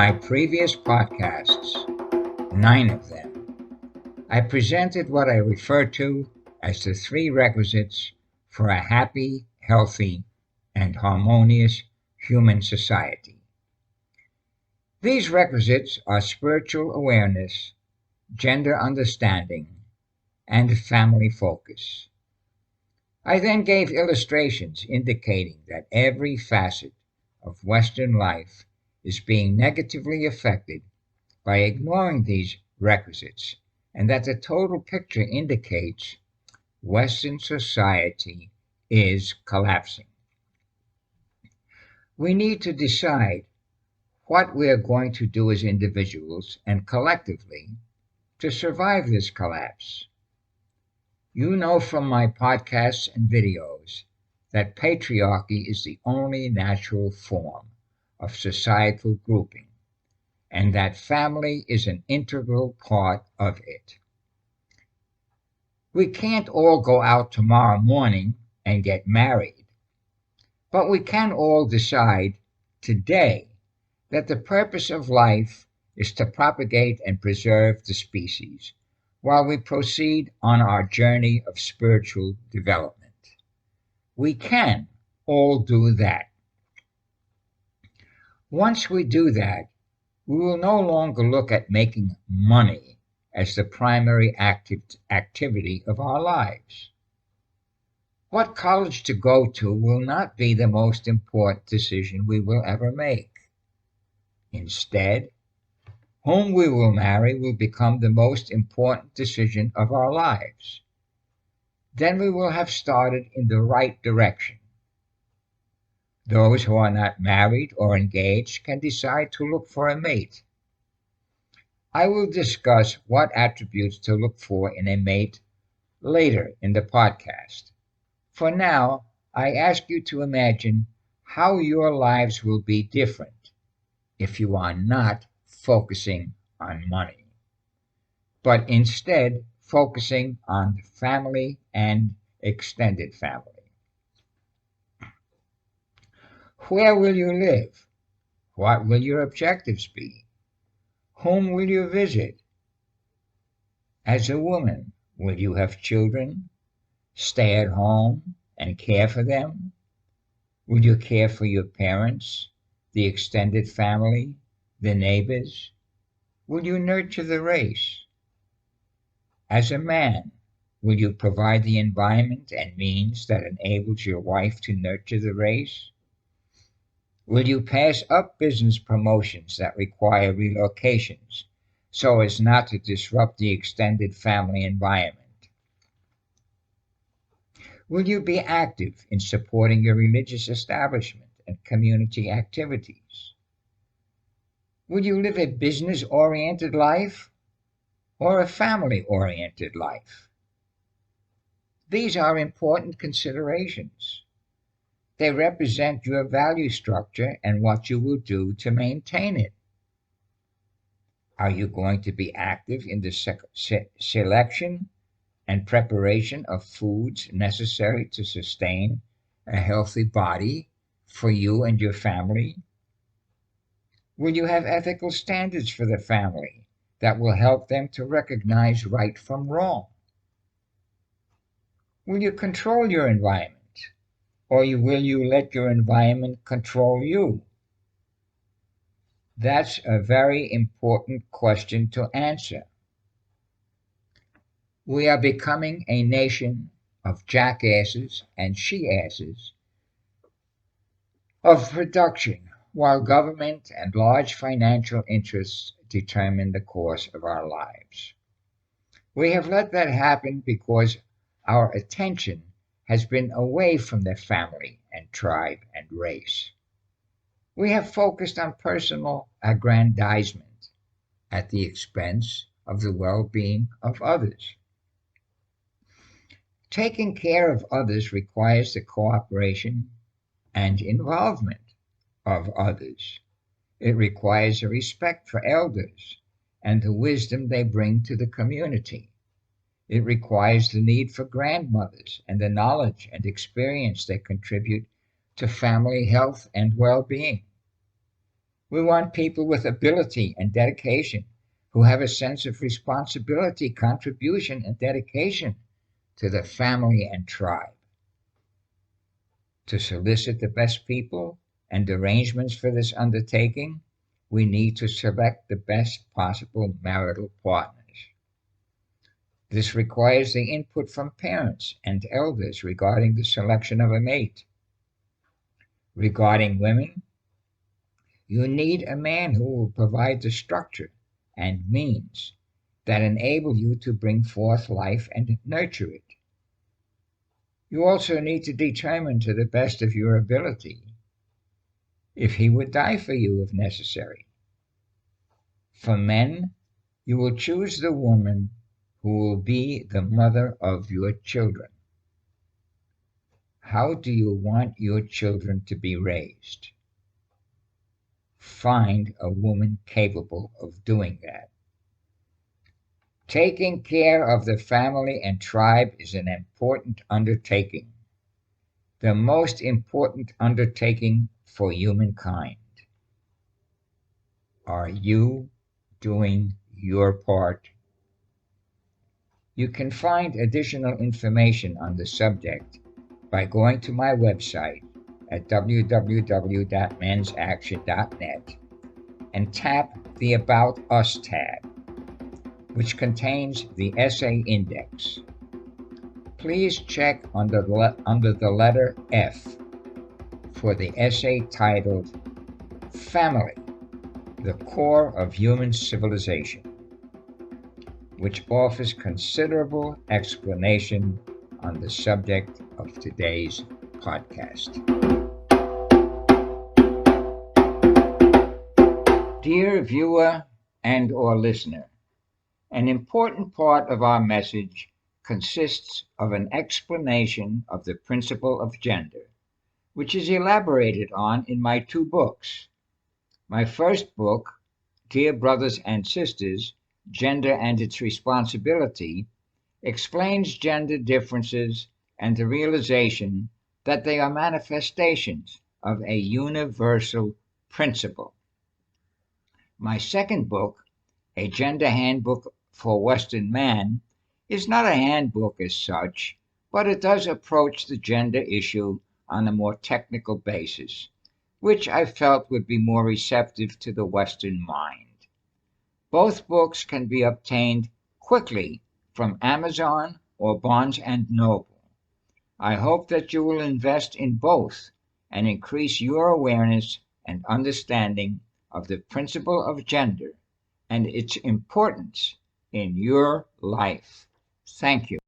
my previous podcasts, 9 of them, I presented what I refer to as the 3 requisites for a happy, healthy, and harmonious human society. These requisites are spiritual awareness, gender understanding, and family focus. I then gave illustrations indicating that every facet of Western life is being negatively affected by ignoring these requisites, and that the total picture indicates Western society is collapsing. We need to decide what we are going to do as individuals and collectively to survive this collapse. You know from my podcasts and videos that patriarchy is the only natural form of societal grouping, and that family is an integral part of it. We can't all go out tomorrow morning and get married, but we can all decide today that the purpose of life is to propagate and preserve the species while we proceed on our journey of spiritual development. We can all do that. Once we do that, we will no longer look at making money as the primary activity of our lives. What college to go to will not be the most important decision we will ever make. Instead, whom we will marry will become the most important decision of our lives. Then we will have started in the right direction. Those who are not married or engaged can decide to look for a mate. I will discuss what attributes to look for in a mate later in the podcast. For now, I ask you to imagine how your lives will be different if you are not focusing on money, but instead focusing on the family and extended family. Where will you live? What will your objectives be? Whom will you visit? As a woman, will you have children, stay at home, and care for them? Will you care for your parents, the extended family, the neighbors? Will you nurture the race? As a man, will you provide the environment and means that enables your wife to nurture the race? Will you pass up business promotions that require relocations so as not to disrupt the extended family environment? Will you be active in supporting your religious establishment and community activities? Will you live a business-oriented life or a family-oriented life? These are important considerations. They represent your value structure and what you will do to maintain it. Are you going to be active in the selection and preparation of foods necessary to sustain a healthy body for you and your family? Will you have ethical standards for the family that will help them to recognize right from wrong? Will you control your environment, or will you let your environment control you? That's a very important question to answer. We are becoming a nation of jackasses and she-asses of production, while government and large financial interests determine the course of our lives. We have let that happen because our attention has been away from the family and tribe and race. We have focused on personal aggrandizement at the expense of the well-being of others. Taking care of others requires the cooperation and involvement of others. It requires a respect for elders and the wisdom they bring to the community. It requires the need for grandmothers and the knowledge and experience they contribute to family health and well-being. We want people with ability and dedication who have a sense of responsibility, contribution, and dedication to the family and tribe. To solicit the best people and arrangements for this undertaking, we need to select the best possible marital partners. This requires the input from parents and elders regarding the selection of a mate. Regarding women, you need a man who will provide the structure and means that enable you to bring forth life and nurture it. You also need to determine to the best of your ability if he would die for you if necessary. For men, you will choose the woman who will be the mother of your children. How do you want your children to be raised? Find a woman capable of doing that. Taking care of the family and tribe is an important undertaking, the most important undertaking for humankind. Are you doing your part? You can find additional information on the subject by going to my website at www.mensaction.net and tap the About Us tab, which contains the essay index. Please check under the letter F for the essay titled Family, the Core of Human Civilization, which offers considerable explanation on the subject of today's podcast. Dear viewer and/or listener, an important part of our message consists of an explanation of the principle of gender, which is elaborated on in my two books. My first book, Dear Brothers and Sisters, Gender and Its Responsibility, explains gender differences and the realization that they are manifestations of a universal principle. My second book, A Gender Handbook for Western Man, is not a handbook as such, but it does approach the gender issue on a more technical basis, which I felt would be more receptive to the Western mind. Both books can be obtained quickly from Amazon or Barnes & Noble. I hope that you will invest in both and increase your awareness and understanding of the principle of gender and its importance in your life. Thank you.